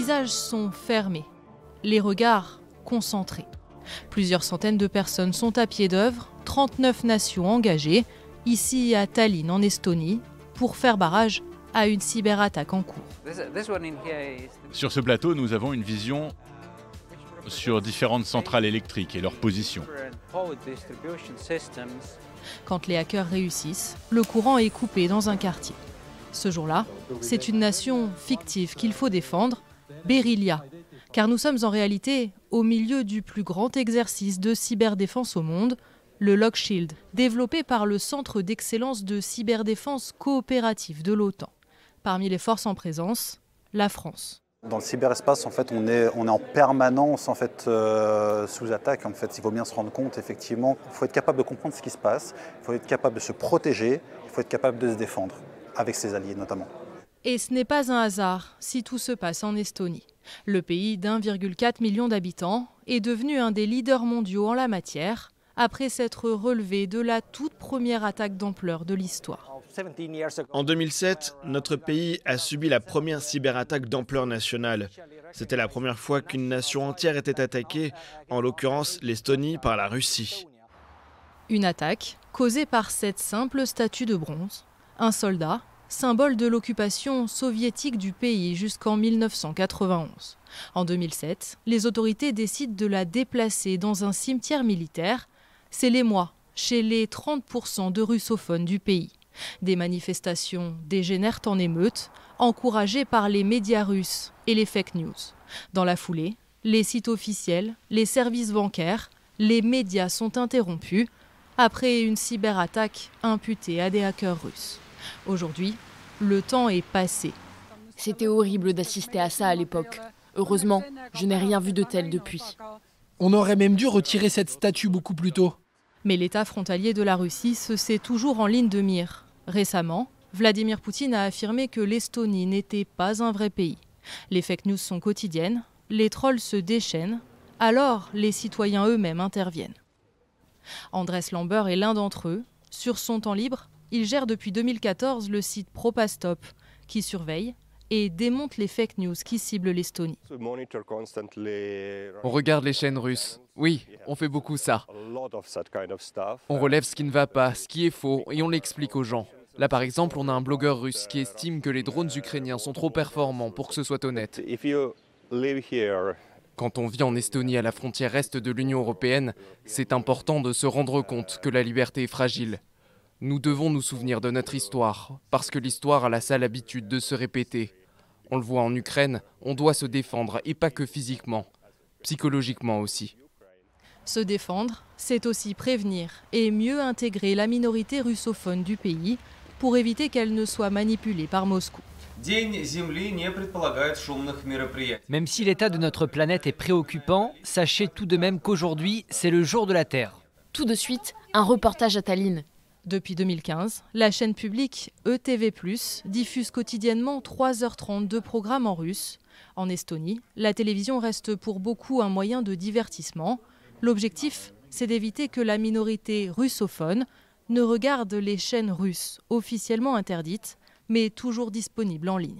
visages sont fermés, les regards concentrés. Plusieurs centaines de personnes sont à pied d'œuvre, 39 nations engagées, ici à Tallinn en Estonie, pour faire barrage à une cyberattaque en cours. Sur ce plateau, nous avons une vision sur différentes centrales électriques et leur position. Quand les hackers réussissent, le courant est coupé dans un quartier. Ce jour-là, c'est une nation fictive qu'il faut défendre, Beryllia, car nous sommes en réalité au milieu du plus grand exercice de cyberdéfense au monde, le Logshield, développé par le Centre d'excellence de cyberdéfense coopérative de l'OTAN. Parmi les forces en présence, la France. Dans le cyberespace, en fait, on est en permanence sous attaque. En fait, il faut bien se rendre compte, effectivement, il faut être capable de comprendre ce qui se passe, il faut être capable de se protéger, il faut être capable de se défendre, avec ses alliés notamment. Et ce n'est pas un hasard si tout se passe en Estonie. Le pays d'1,4 million d'habitants est devenu un des leaders mondiaux en la matière, après s'être relevé de la toute première attaque d'ampleur de l'histoire. En 2007, notre pays a subi la première cyberattaque d'ampleur nationale. C'était la première fois qu'une nation entière était attaquée, en l'occurrence l'Estonie par la Russie. Une attaque causée par cette simple statue de bronze, un soldat, symbole de l'occupation soviétique du pays jusqu'en 1991. En 2007, les autorités décident de la déplacer dans un cimetière militaire. C'est l'émoi chez les 30% de russophones du pays. Des manifestations dégénèrent en émeutes, encouragées par les médias russes et les fake news. Dans la foulée, les sites officiels, les services bancaires, les médias sont interrompus après une cyberattaque imputée à des hackers russes. Aujourd'hui, le temps est passé. C'était horrible d'assister à ça à l'époque. Heureusement, je n'ai rien vu de tel depuis. On aurait même dû retirer cette statue beaucoup plus tôt. Mais l'État frontalier de la Russie se sait toujours en ligne de mire. Récemment, Vladimir Poutine a affirmé que l'Estonie n'était pas un vrai pays. Les fake news sont quotidiennes, les trolls se déchaînent, alors les citoyens eux-mêmes interviennent. Andrés Lambert est l'un d'entre eux. Sur son temps libre, il gère depuis 2014 le site Propastop, qui surveille et démonte les fake news qui ciblent l'Estonie. On regarde les chaînes russes. Oui, on fait beaucoup ça. On relève ce qui ne va pas, ce qui est faux, et on l'explique aux gens. Là, par exemple, on a un blogueur russe qui estime que les drones ukrainiens sont trop performants pour que ce soit honnête. Quand on vit en Estonie à la frontière est de l'Union européenne, c'est important de se rendre compte que la liberté est fragile. Nous devons nous souvenir de notre histoire, parce que l'histoire a la sale habitude de se répéter. On le voit en Ukraine, on doit se défendre, et pas que physiquement, psychologiquement aussi. Se défendre, c'est aussi prévenir et mieux intégrer la minorité russophone du pays pour éviter qu'elle ne soit manipulée par Moscou. Même si l'état de notre planète est préoccupant, sachez tout de même qu'aujourd'hui, c'est le jour de la Terre. Tout de suite, un reportage à Tallinn. Depuis 2015, la chaîne publique ETV+, diffuse quotidiennement 3h30 de programmes en russe. En Estonie, la télévision reste pour beaucoup un moyen de divertissement. L'objectif, c'est d'éviter que la minorité russophone ne regarde les chaînes russes officiellement interdites, mais toujours disponibles en ligne.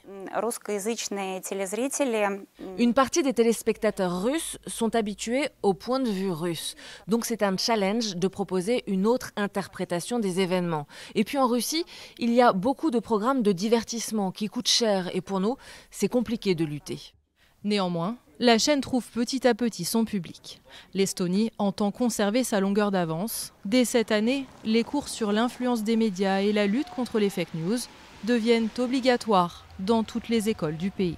Une partie des téléspectateurs russes sont habitués au point de vue russe. Donc c'est un challenge de proposer une autre interprétation des événements. Et puis en Russie, il y a beaucoup de programmes de divertissement qui coûtent cher et pour nous, c'est compliqué de lutter. Néanmoins, la chaîne trouve petit à petit son public. L'Estonie entend conserver sa longueur d'avance. Dès cette année, les cours sur l'influence des médias et la lutte contre les fake news deviennent obligatoires dans toutes les écoles du pays.